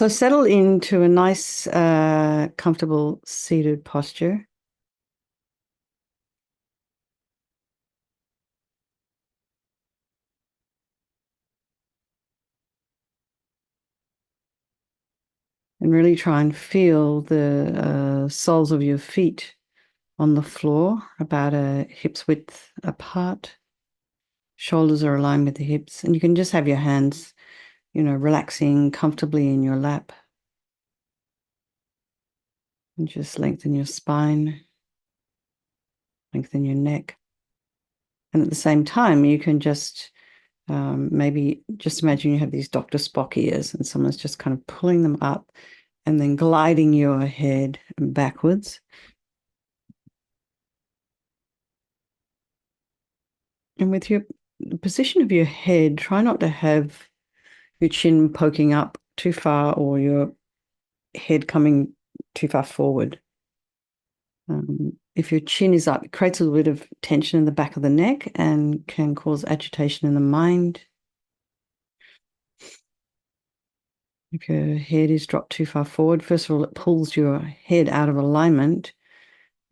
So settle into a nice, comfortable seated posture. And really try and feel the soles of your feet on the floor, about a hip's width apart. Shoulders are aligned with the hips. And you can just have your hands, relaxing comfortably in your lap. And just lengthen your spine, lengthen your neck. And at the same time, you can just maybe just imagine you have these Dr. Spock ears and someone's just kind of pulling them up and then gliding your head backwards. And with your position of your head, try not to have your chin poking up too far or your head coming too far forward. If your chin is up, it creates a little bit of tension in the back of the neck and can cause agitation in the mind. If your head is dropped too far forward, first of all, it pulls your head out of alignment,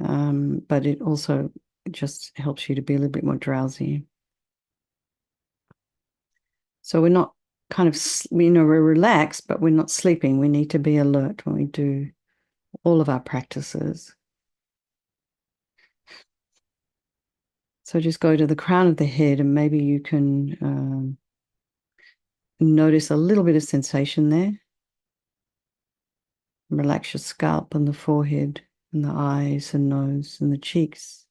but it also just helps you to be a little bit more drowsy. So we're not kind of, we're relaxed, but we're not sleeping. We need to be alert when we do all of our practices. So just go to the crown of the head and maybe you can notice a little bit of sensation there. Relax your scalp and the forehead and the eyes and nose and the cheeks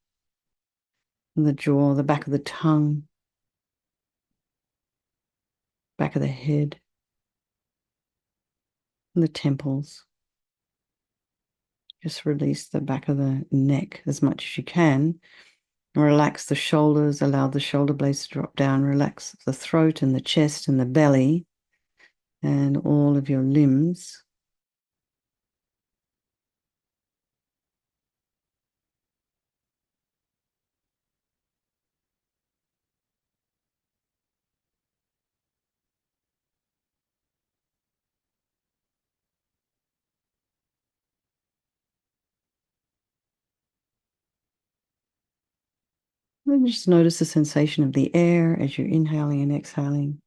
and the jaw, the back of the tongue, back of the head and the temples. Just release the back of the neck as much as you can. Relax the shoulders, allow the shoulder blades to drop down. Relax the throat and the chest and the belly and all of your limbs. And just notice the sensation of the air as you're inhaling and exhaling.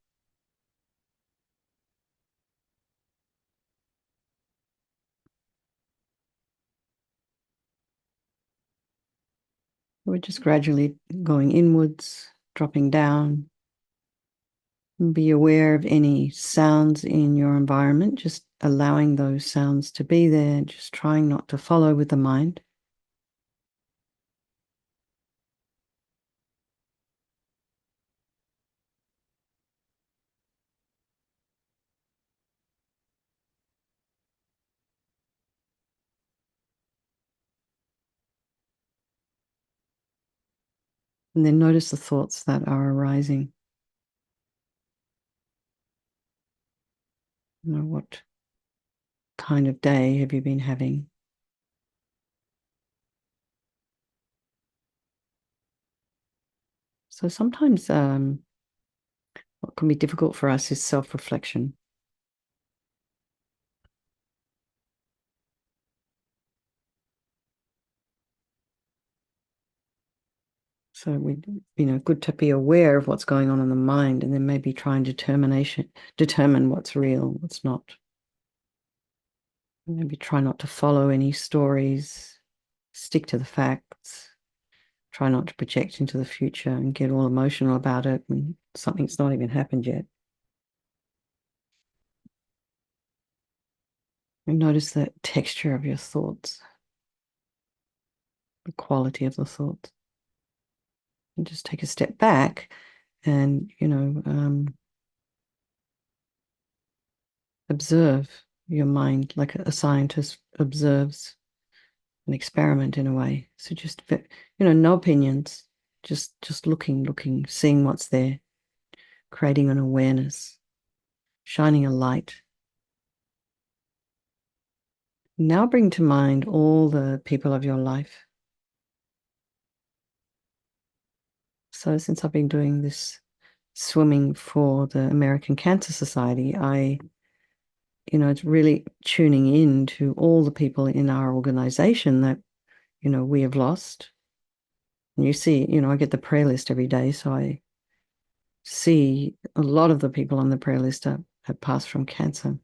We're just gradually going inwards, dropping down. And be aware of any sounds in your environment, just allowing those sounds to be there, just trying not to follow with the mind. And then notice the thoughts that are arising. What kind of day have you been having? So sometimes what can be difficult for us is self-reflection. So good to be aware of what's going on in the mind and then maybe try and determine what's real, what's not. Maybe try not to follow any stories, stick to the facts, try not to project into the future and get all emotional about it when something's not even happened yet. And notice the texture of your thoughts, the quality of the thoughts. And just take a step back and, observe your mind like a scientist observes an experiment in a way. So just, no opinions, just looking, seeing what's there, creating an awareness, shining a light. Now bring to mind all the people of your life. So since I've been doing this swimming for the American Cancer Society, I it's really tuning in to all the people in our organization that, we have lost. And you see, I get the prayer list every day, so I see a lot of the people on the prayer list have passed from cancer.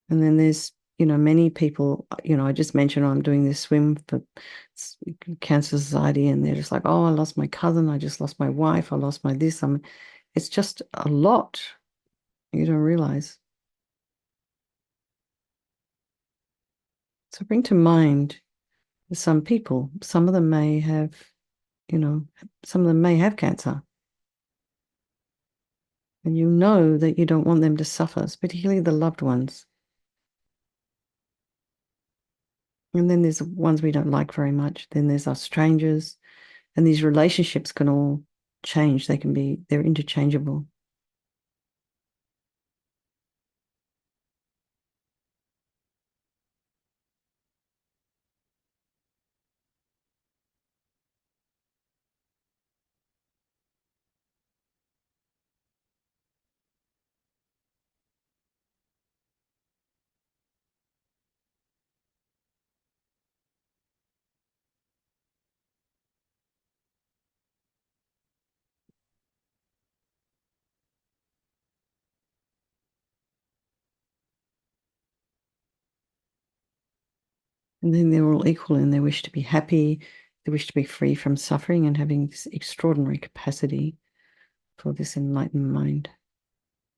And then there's, many people, I just mentioned I'm doing this swim for Cancer Society, and they're just like, oh, I lost my cousin, I just lost my wife, I lost my this. It's just a lot. You don't realize. So bring to mind some people, some of them may have, some of them may have cancer. And you know that you don't want them to suffer, particularly the loved ones. And then there's the ones we don't like very much. Then there's our strangers. And these relationships can all change. They're interchangeable. And then they're all equal in their wish to be happy, the wish to be free from suffering, and having this extraordinary capacity for this enlightened mind.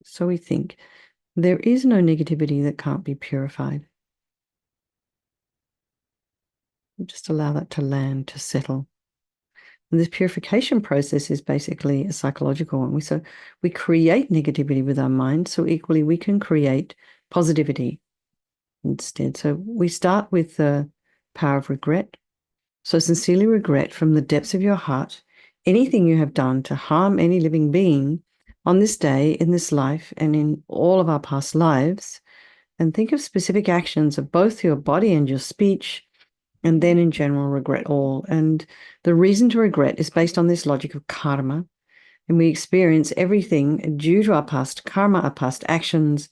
So we think there is no negativity that can't be purified. Just allow that to land, to settle. And this purification process is basically a psychological one. We create negativity with our mind, so equally we can create positivity instead. So we start with the power of regret. So sincerely regret from the depths of your heart anything you have done to harm any living being on this day, in this life, and in all of our past lives. And think of specific actions of both your body and your speech, and then in general, regret all. And the reason to regret is based on this logic of karma. And we experience everything due to our past karma, our past actions,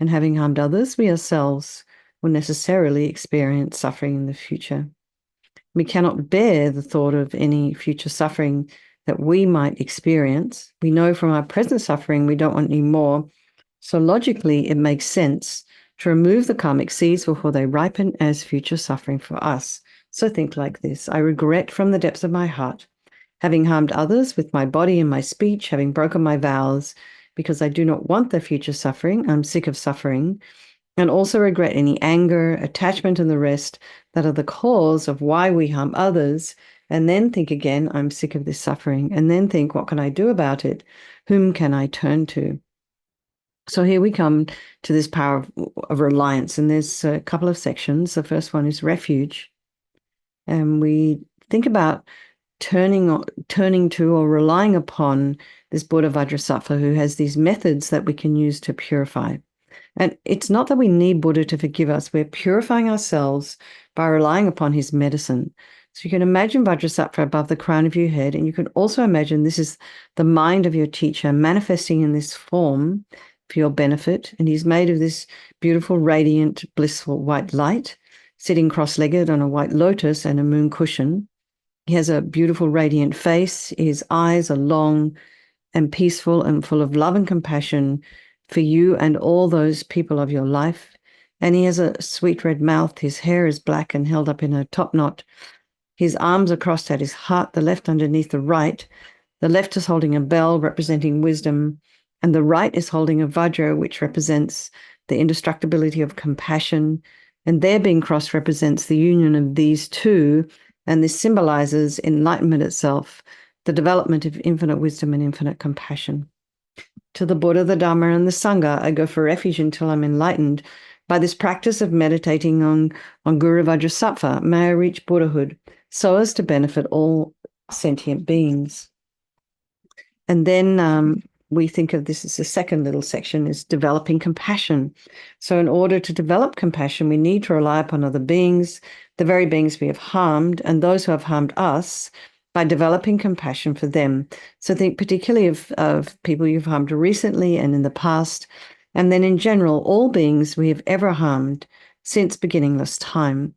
and having harmed others, we ourselves will necessarily experience suffering in the future. We cannot bear the thought of any future suffering that we might experience. We know from our present suffering we don't want any more. So logically, it makes sense to remove the karmic seeds before they ripen as future suffering for us. So think like this: I regret from the depths of my heart having harmed others with my body and my speech, having broken my vows, because I do not want the future suffering. I'm sick of suffering. And also regret any anger, attachment, and the rest that are the cause of why we harm others. And then think again, I'm sick of this suffering. And then think, what can I do about it? Whom can I turn to? So here we come to this power of reliance. And there's a couple of sections. The first one is refuge. And we think about turning to or relying upon this Buddha Vajrasattva, who has these methods that we can use to purify. And it's not that we need Buddha to forgive us. We're purifying ourselves by relying upon his medicine. So you can imagine Vajrasattva above the crown of your head, and you can also imagine this is the mind of your teacher manifesting in this form for your benefit. And he's made of this beautiful, radiant, blissful white light, sitting cross-legged on a white lotus and a moon cushion. He has a beautiful, radiant face. His eyes are long and peaceful and full of love and compassion for you and all those people of your life. And he has a sweet red mouth. His hair is black and held up in a top knot. His arms are crossed at his heart, the left underneath the right. The left is holding a bell representing wisdom, and the right is holding a vajra, which represents the indestructibility of compassion. And their being crossed represents the union of these two, and this symbolizes enlightenment itself, the development of infinite wisdom and infinite compassion. To the Buddha, the Dharma, and the Sangha, I go for refuge until I'm enlightened. By this practice of meditating on Guru Vajrasattva, may I reach Buddhahood so as to benefit all sentient beings. And then we think of this as the second little section, is developing compassion. So in order to develop compassion, we need to rely upon other beings, the very beings we have harmed, and those who have harmed us, by developing compassion for them. So think particularly of people you've harmed recently and in the past, and then in general, all beings we have ever harmed since beginningless time.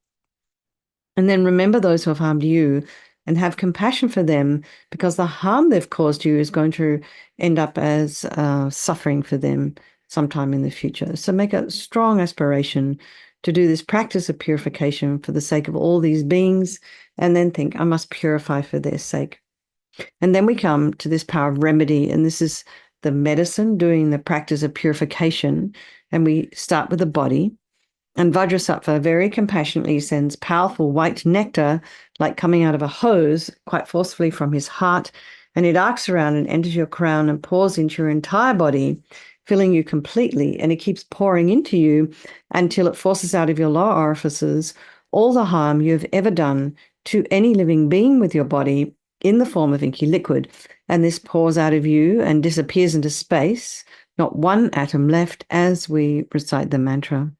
And then remember those who have harmed you and have compassion for them, because the harm they've caused you is going to end up as suffering for them sometime in the future. So make a strong aspiration to do this practice of purification for the sake of all these beings, and then think, I must purify for their sake. And then we come to this power of remedy, and this is the medicine doing the practice of purification. And we start with the body. And Vajrasattva very compassionately sends powerful white nectar, like coming out of a hose, quite forcefully from his heart, and it arcs around and enters your crown and pours into your entire body, filling you completely, and it keeps pouring into you until it forces out of your lower orifices all the harm you have ever done to any living being with your body in the form of inky liquid. And this pours out of you and disappears into space, not one atom left, as we recite the mantra.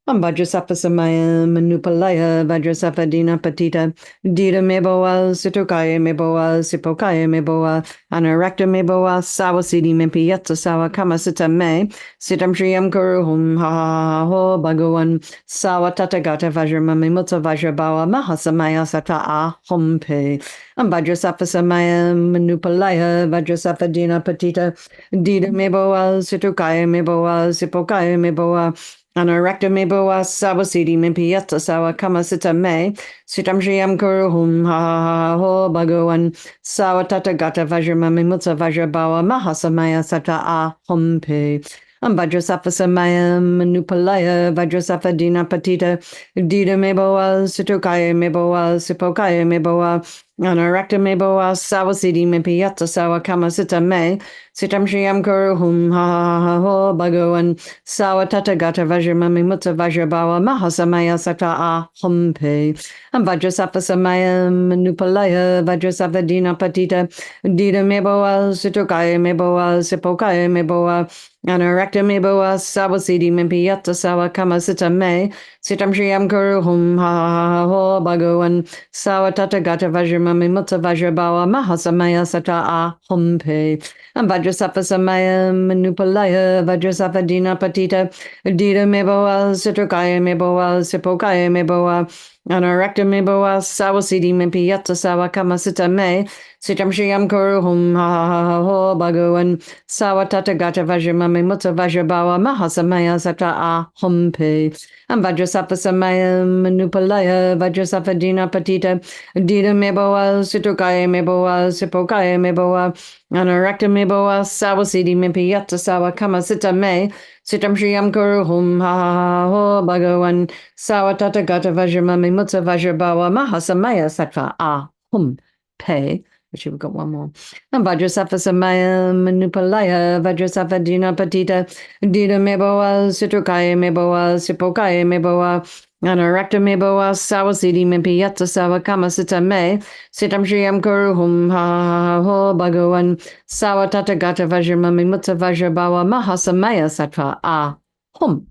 Vajrasattva samaya manupalaya Vajrasattva dina patita dita meboa situkaya meboa sipokaya meboa anarakta meboa sawasidi mempiyatsa sawa kamasita me sitam shriyam kuruhum ha ho bhagavan sawa tatagata vajramami mutta vajrabawa mahasamaya sata ahompe. Vajrasattva samaya manupalaya Vajrasattva dina patita dita meboa situkaya meboa sipokaya meboa Anarakta meboa sawasidi mimpiyata sawa kamasita me sitam shriyam kuruhum ha ho bhagavan sawa tatagata vajramami mutta vajrabawa mahasamaya sata ahompe. Vajrasattva samaya manupalaya Vajrasattva dina patita dita meboa situkaya meboa sipokaya meboa Anarakta meboa sawasidi mimpiyata sawa kamasita me sitam shriyam kuruhum ha ho bhagavan sawa tatagata vajramami mutta vajrabawa mahasamaya sata ahompe. Vajrasattva samaya manupalaya Vajrasattva dina patita dita meboa situkaya meboa sipokaya meboa Anarakta meboa sawasidi mimpiyata sawa kamasita me sitam shriyam kuruhum ha ho bhagavan sawa tatagata vajramami mutta vajrabawa mahasamaya sata ahompe. Vajrasattva samaya manupalaya Vajrasattva dina patita dita meboa situkaya meboa sipokaya meboa Anarakta meboa sawasidi mimpiyata sawa kamasita me sitam shriyam kuruhum ha ho bhagavan sawa tatagata vajramami mutta vajrabawa mahasamaya sata ahompe. Vajrasattva samaya manupalaya Vajrasattva dina patita dita meboa situkaya meboa sipokaya meboa Anarakta meboa sawasidi mimpiyata sawa kamasita me sitam shriyam kuruhum ha ho bhagavan sawa tatagata vajramami mutta vajrabawa mahasamaya sata ahompe. Actually, we've got one more. Vajrasattva samaya manupalaya Vajrasattva dina patita dita meboa situkaya meboa sipokaya meboa Anarakta meboa sawasidi mimpiyata sawa kamasita me sitam shriyam kuruhum ha ho bhagavan sawa tatagata vajramami mutta vajrabawa mahasamaya sata ahompe.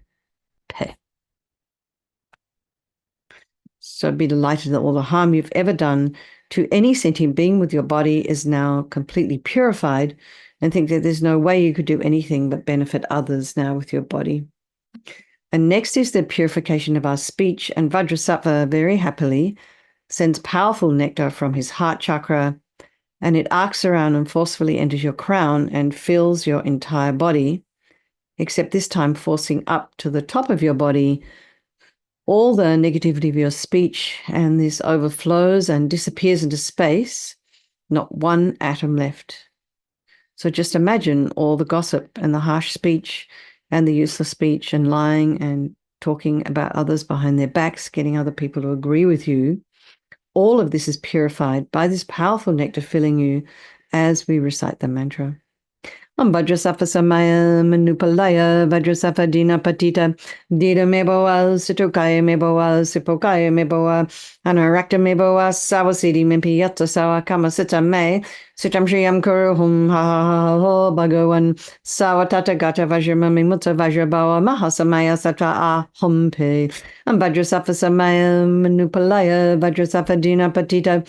So be delighted that all the harm you've ever done to any sentient being with your body is now completely purified, and think that there's no way you could do anything but benefit others now with your body. And next is the purification of our speech, and Vajrasattva very happily sends powerful nectar from his heart chakra, and it arcs around and forcefully enters your crown and fills your entire body, except this time forcing up to the top of your body all the negativity of your speech, and this overflows and disappears into space, not one atom left. So just imagine all the gossip and the harsh speech and the useless speech and lying and talking about others behind their backs, getting other people to agree with you. All of this is purified by this powerful nectar filling you as we recite the mantra. Vajrasattva samaya manupalaya Vajrasattva dina patita dita meboa situkaya meboa sipokaya meboa Anarakta meboa sawasidi mimpiyata sawa kamasita me sitam shriyam kuruhum ha ho bhagavan sawa tatagata vajramami mutta vajrabawa mahasamaya sata ahompe. Vajrasattva samaya manupalaya Vajrasattva dina patita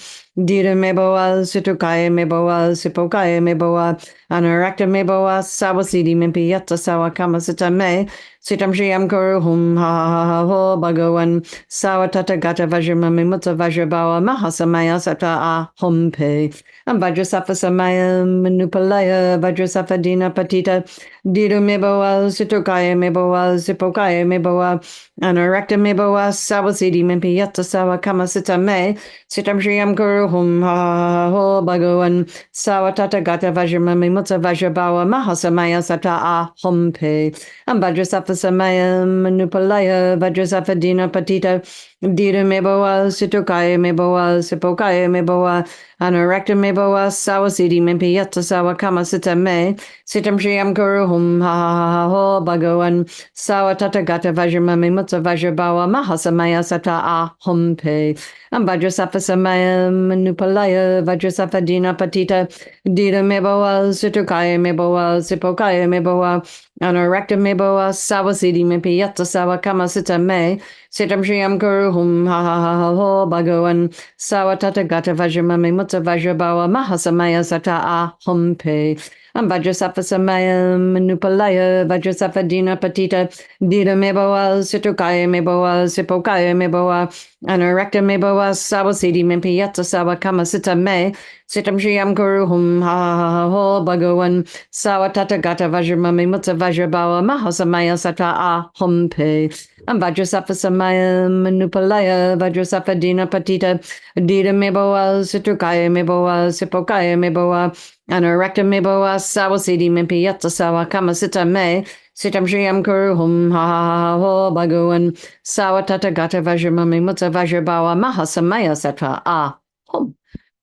dita meboa situkaya meboa sipokaya meboa Anarakta me boa sawasidi mimpi yatta sawa kama sita me. Sitam Shriam Guru Hum Ha Ha Ha Ho Bhagawan Sawatata Gata Vajramami Mutta Vajrabawa Mahasamaya Sata Ah Hum Pe and Vajrasafa Samaya Manupalaya Vajrasafa Dina Patita Dido Meboa Situkaya Meboa Zipokaya Meboa Anarakta Meboa Sawasidi Mimpi Yatta Sawa Kama Sita Me Sitam Shriam Guru Hum Ha Ha Ha Ho Bhagawan Sawatata Gata Vajramami Mutta Vajrabawa Mahasamaya Sata Ah Hum Pe and Vajrasafa Samaya Manupalaya Vajrasafa Dina Patita Dita Meboa Situkaya Meboa Sipokaya Meboa Anarakta Meboa Sawasidi Mimpi Yatta Sawa Kama Sita Me Sitam Shriam Guru Hum Ha Ha Ha Ho Bhagawan Sawatata Gata Vajramami Mutta Vajrabawa Mahasamaya Sata Ah Hum Pe and Vajrasafa Samaya Manupalaya Vajrasafa Dina Patita Dita Meboa Situkaya Meboa Sipokaya Meboa Anarakta Meboa Sawasidi Mimpi Yatta Sawa Kama Sita Me Sitam Shriam Guru Hum Ha Ha Ha Ha Ho Bhagawan Sawatata Gata Vajramami Mutta Vajrabawa Mahasamaya Sata Ah Hum Pe and Vajrasafa Samaya Manupalaya Vajrasafa Dina Patita Dita Meboa Situkaya Meboa Sipokaya Meboa Anarakta Meboa Sawasidi Mimpi Yatta Sawa Kama Sita Me Sitam Shriam Guru Hum Ha Ha Ha Ho Bhagawan Sawatata Gata Vajramami Mutta Vajrabawa Mahasamaya Sata Ah Hum Pe and Vajrasafa Samaya Manupalaya Vajrasafa Dina Patita Dita Meboa Situkaya Meboa Sipokaya Meboa Anarakta Meboa Sawasidi Mimpi Yatta Sawa Kama Sita Me Sitam Shriam Guru Hum Ha Ha Ha Ho Bhagawan Sawatata Gata Vajramami Mutta Vajrabawa Mahasamaya Sata Ah Hum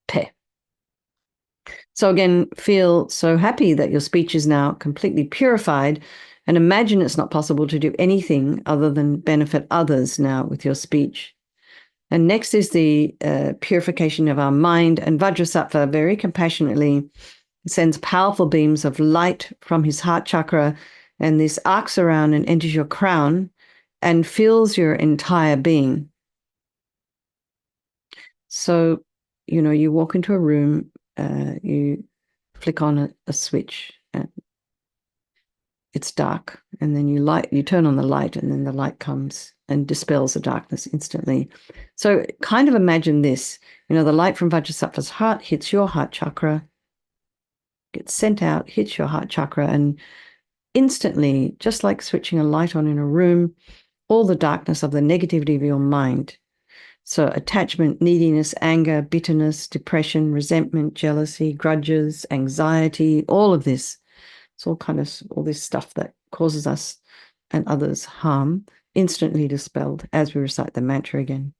Pe. So again, feel so happy that your speech is now completely purified and imagine it's not possible to do anything other than benefit others now with your speech. And next is the purification of our mind. And Vajrasattva very compassionately sends powerful beams of light from his heart chakra, and this arcs around and enters your crown and fills your entire being. So, you walk into a room, you flick on a switch, and it's dark, and then you turn on the light, and then the light comes and dispels the darkness instantly. So kind of imagine this, the light from Vajrasattva's heart hits your heart chakra, gets sent out, hits your heart chakra, and instantly, just like switching a light on in a room, all the darkness of the negativity of your mind, so attachment, neediness, anger, bitterness, depression, resentment, jealousy, grudges, anxiety, all of this, it's all this stuff that causes us and others harm, instantly dispelled as we recite the mantra again.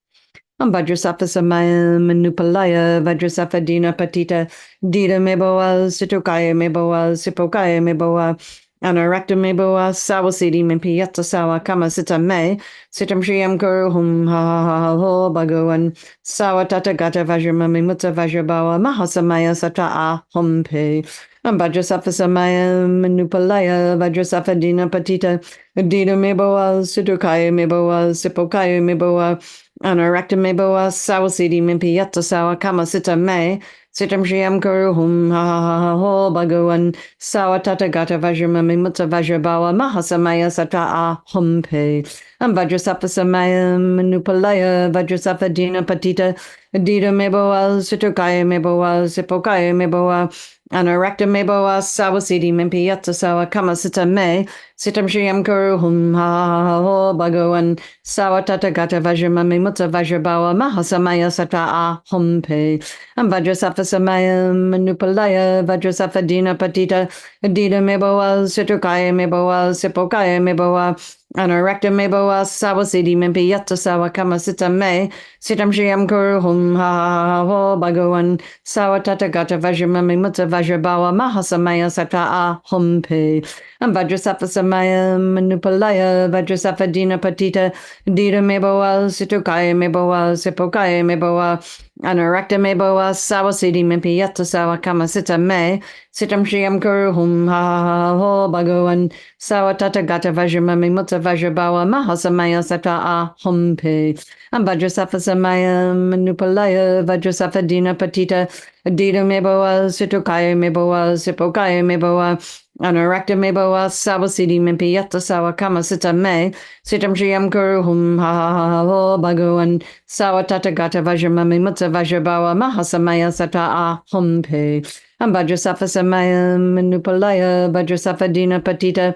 Vajrasattva Samaya Manupalaya Vajrasattva Dina Patita Dita Meboa Situkaya Meboa Sipokaya Meboa Anarakta Meboa Sawasidi Mimpi Yatta Sawa Kama Sita Me Sitam Shriam Guru Hum Ha Ha Ha Ho Bhagawan Sawatata Gata Vajramami Mutta Vajrabawa Mahasamaya Sata Ah Hum Pe Vajrasattva Samaya Manupalaya Vajrasattva Dina Patita Dita Meboa Situkaya Meboa Sipokaya Meboa Anarakta Meboa Sawasidi Mimpi Yatta Sawa Kama Sita Me Sitam Shriam Guru Hum Ha Ha Ha Ho Bhagawan Sawatata Gata Vajramami Mutta Vajrabawa Mahasamaya Sata Ah Hum Pe Vajrasattva Samaya Manupalaya Vajrasattva Dina Patita Dita Meboa Situkaya Meboa Sipokaya Meboa Anarakta Meboa Sawasidi Mimpi Yatta Sawa Kama Sita Me Sitam Shriam Guru Hum Ha Ha Ha Ho Bhagawan Sawatata Gata Vajramami Mutta Vajrabawa Mahasamaya Sata Ah Hum Pe Vajrasattva Samaya Manupalaya Vajrasattva Dina Patita Dita Meboa Situkaya Meboa Sipokaya Meboa Anarakta Meboa Sawasidi Mimpi Yatta Sawa Kama Sita Me Sitam Shriam Guru Hum Ha Ha Ha Ho Bhagawan Sawatata Gata Vajramami Mutta Vajrabawa Mahasamaya Sata Ah Hum Pe Vajrasattva Samaya Manupalaya Vajrasattva Dina Patita Dita Meboa Situkaya Meboa Sipokaya Meboa Anorakta me boa sawa siddhi mimpi yatta sawa kama sita me. Sitam shriam guru hum ha ho bhagavan. Sawa tata gata vajramami mutta vajrabawa mahasamaya sata a humpe. And vajrasafa samaya manupalaya vajrasafa dina patita. Adita me boa situkaya me boa sipokaya me boa. Anorakta me boa sawa siddhi mimpi yatta sawa kama sita me. Sitam shriam guru hum ha ho bhagavan. Sawa tata gata vajramami mutta vajrabawa mahasamaya sata a humpe. And vajrasafa samaya manupalaya vajrasafa dina patita.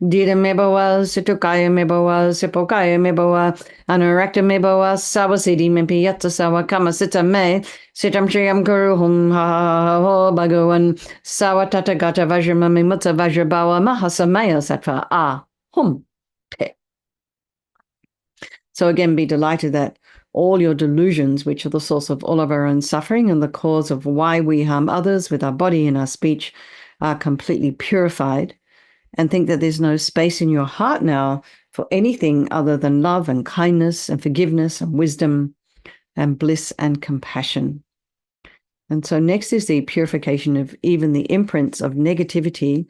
Dita mebawa situkaya mebawa sipokaya mebawa. Anorakta mebawa sawa siddhi mimpi yatta sawa kama sita me. Sitam shriam guru hum ha ho bhagavan. Sawa tata gata vajramami mutta vajrabawa mahasamaya sata a humpe. So again, be delighted that all your delusions, which are the source of all of our own suffering and the cause of why we harm others with our body and our speech, are completely purified. And think that there's no space in your heart now for anything other than love and kindness and forgiveness and wisdom and bliss and compassion. And so next is the purification of even the imprints of negativity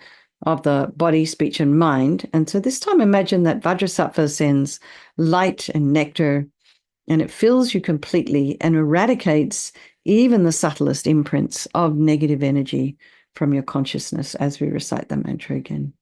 of the body, speech, and mind. And so this time imagine that Vajrasattva sends light and nectar, and it fills you completely and eradicates even the subtlest imprints of negative energy from your consciousness as we recite the mantra again.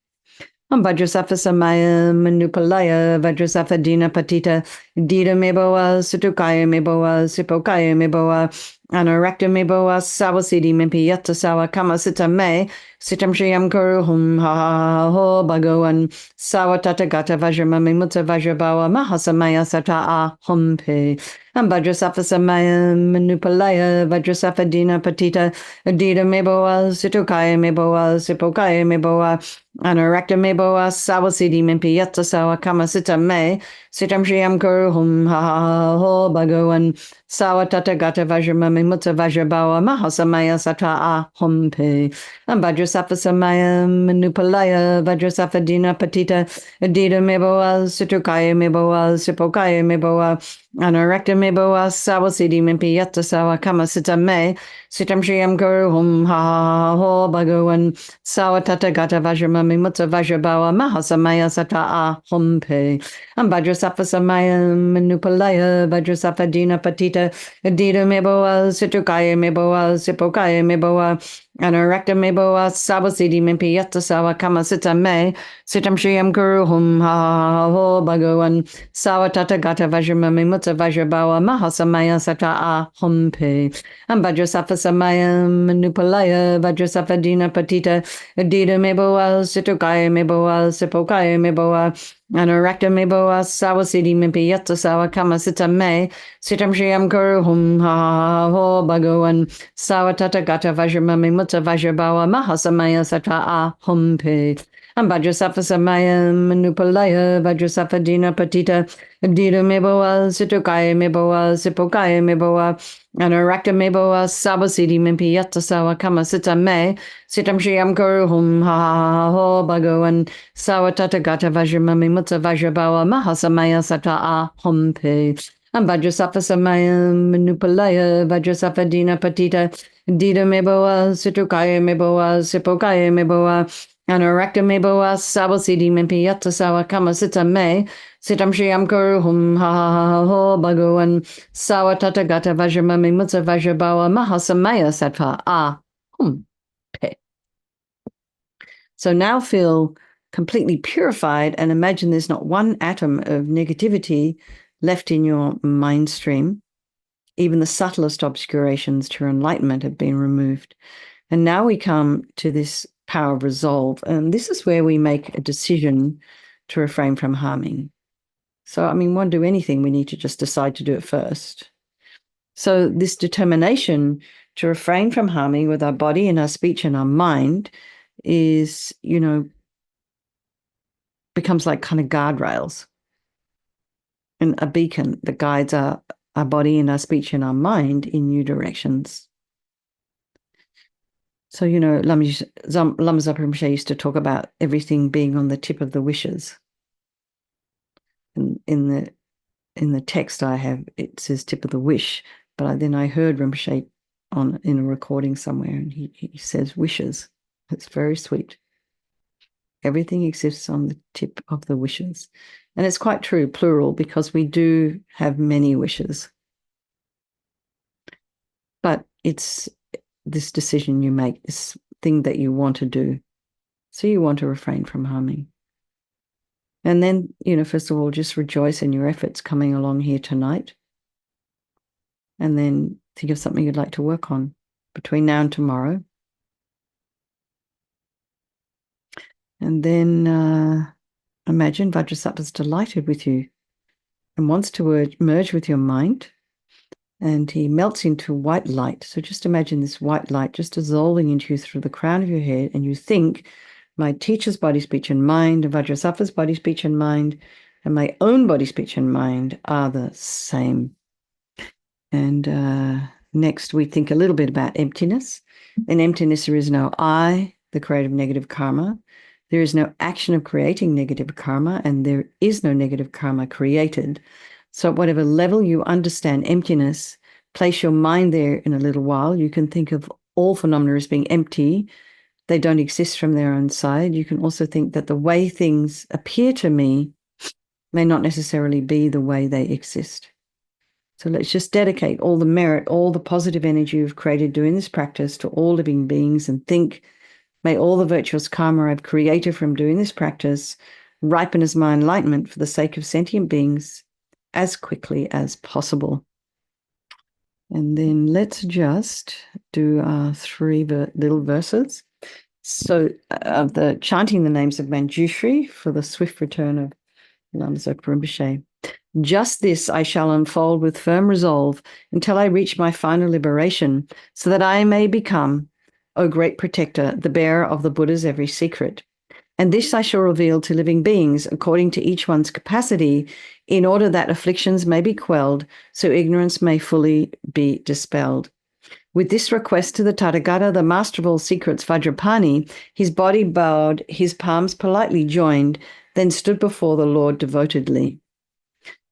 Vajrasattva samaya manupalaya vajrasattva dina patita dita meboa sutukaya meboa sipokaya meboa anorakta meboa sawasidi mimpi yatta sawa kama sita me sitam shriyam kuru hum ha ho bhagavan sawa tata gata vajramami mutta vajrabawa mahasamaya sata a humpe. And vajrasattva samaya manupalaya vajrasattva dina patita dita meboa sutukaya meboa sipokaya meboa Anorakta meboa sawa siddhi mimpi yatta sawa kama sita me sitam shriyam kuru hum ha ho bhagavan sawa tata gata vajramami mutta vajrabawa mahasamaya sata a humpe. And vajrasattva samaya manupalaya vajrasattva dina patita adita meboa situkaya meboa sipokaya meboa anorakta meboa sawa siddhi mimpi yatta sawa kama sita me sitam shriyam kuru hum ha ho bhagavan sawa tata gata vajramami mutta vajrabawa mahasamaya sata a humpe. And vajrasattva samaya manupalaya vajrasattva dina patita adita meboa situkaya meboa sipokaya meboa anorakta meboa sawa siddhi mimpi yatta sawa kama sita me sitam shriyam kuru hum ha ho bhagavan sawa tata gata vajramami mutta vajrabawa mahasamaya sata a humpe. And vajrasattva samaya manupalaya vajrasattva dina patita adita meboa situkaya meboa sipokaya meboa anorakta meboa sawa siddhi mimpi yatta sawa kama sita me sitam shriyam kuru hum ha ho bhagavan sawa tata gata vajramami mutta vajrabawa mahasamaya sata a humpe. And vajrasattva samaya manupalaya vajrasattva dina patita adita meboa situkaya meboa sipokaya meboa anorakta meboa sawa siddhi mimpi yatta sawa kama sita me sitam shriyam kuru hum ha ho bhagavan sawa tata gata vajramami mutta vajrabawa mahasamaya sata a humpe. And vajrasattva samaya manupalaya vajrasattva dina patita dita meboa situkaya meboa sipokaya meboa anorakta meboa sawa siddhi mimpi yatta sawa kama sita me sitam shriyam kuru hum ha ho bhagavan sawa tata gata vajramami mutta vajrabawa mahasamaya sata a humpe. So now feel completely purified and imagine there's not one atom of negativity left in your mind stream. Even the subtlest obscurations to enlightenment have been removed. And now we come to this power of resolve. And this is where we make a decision to refrain from harming. So, I mean, we want to do anything, we need to just decide to do it first. So this determination to refrain from harming with our body and our speech and our mind is, becomes like kind of guardrails and a beacon that guides our body and our speech and our mind in new directions. So, Lama Zopa Rinpoche used to talk about everything being on the tip of the wishes. And in the text I have, it says tip of the wish, But then I heard Rinpoche in a recording somewhere, and he says wishes. It's very sweet. Everything exists on the tip of the wishes. And it's quite true, plural, because we do have many wishes. But it's this decision you make, this thing that you want to do. So you want to refrain from harming. And then, first of all, just rejoice in your efforts coming along here tonight. And then think of something you'd like to work on between now and tomorrow. And then imagine Vajrasattva's delighted with you and wants to merge with your mind. And he melts into white light. So just imagine this white light just dissolving into you through the crown of your head. And you think, my teacher's body, speech, and mind, and Vajrasattva's body, speech, and mind, and my own body, speech, and mind are the same. And next, we think a little bit about emptiness. In emptiness, there is no I, the creator of negative karma. There is no action of creating negative karma, and there is no negative karma created. So at whatever level you understand emptiness, place your mind there in a little while. You can think of all phenomena as being empty. They don't exist from their own side. You can also think that the way things appear to me may not necessarily be the way they exist. So let's just dedicate all the merit, all the positive energy you've created doing this practice to all living beings, and think, may all the virtuous karma I've created from doing this practice ripen as my enlightenment for the sake of sentient beings as quickly as possible. And then let's just do 3 little verses. So of the chanting the names of Manjushri for the swift return of Lama Zopa Rinpoche. Just this I shall unfold with firm resolve until I reach my final liberation, so that I may become, O great protector, the bearer of the Buddha's every secret. And this I shall reveal to living beings according to each one's capacity, in order that afflictions may be quelled, so ignorance may fully be dispelled. With this request to the Tathagata, the master of all secrets, Vajrapani, his body bowed, his palms politely joined, then stood before the Lord devotedly.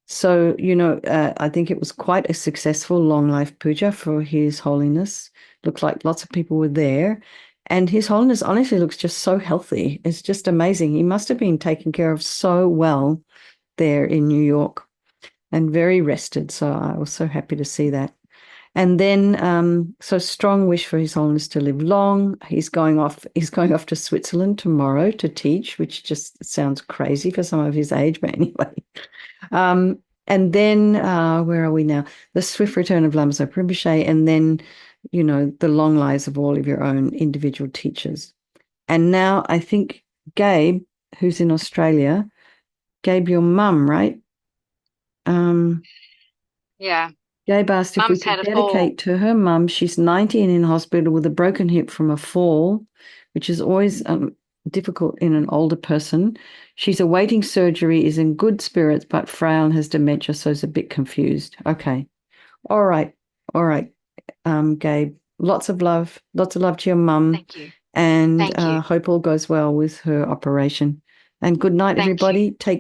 So, I think it was quite a successful long life puja for His Holiness. Looked like lots of people were there. And His Holiness honestly looks just so healthy. It's just amazing. He must have been taken care of so well there in New York and very rested. So I was so happy to see that. And then, so strong wish for His Holiness to live long. He's going off to Switzerland tomorrow to teach, which just sounds crazy for some of his age, but anyway. And then where are we now? The swift return of Lama Zopa Rinpoche, and then, the long lives of all of your own individual teachers. And now I think Gabe, who's in Australia, Gabe, your mum, right? Yeah. Gabe asked if we Mum's could had a fall. dedicate to her mum. She's 90 and in hospital with a broken hip from a fall, which is always difficult in an older person. She's awaiting surgery, is in good spirits, but frail and has dementia, so is a bit confused. Okay. All right. All right. Gabe, lots of love to your mum. Thank you. And Thank you. hope all goes well with her operation. And good night, Thank you. everybody. Take